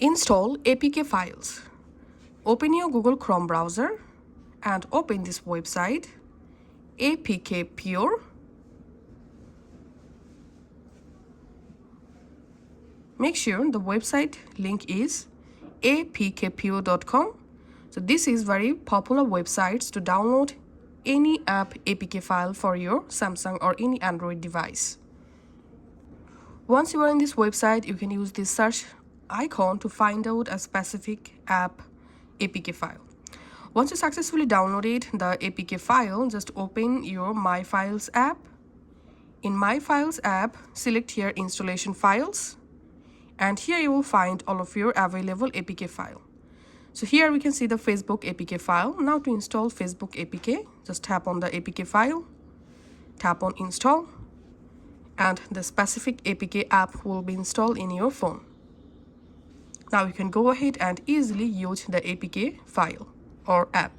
Install APK files. Open your Google Chrome browser and open this website APK Pure. Make sure the website link is apkpure.com. So this is very popular websites to download any app APK file for your Samsung or any Android device. Once you are in this website, you can use this search icon to find out a specific app APK file. Once you successfully downloaded the APK file, just open your My Files app. In My Files app, select here Installation Files, and here you will find all of your available APK file. So here we can see the Facebook APK file. Now to install Facebook APK, just tap on the APK file, tap on Install, and the specific APK app will be installed in your phone. Now you can go ahead and easily use the APK file or app.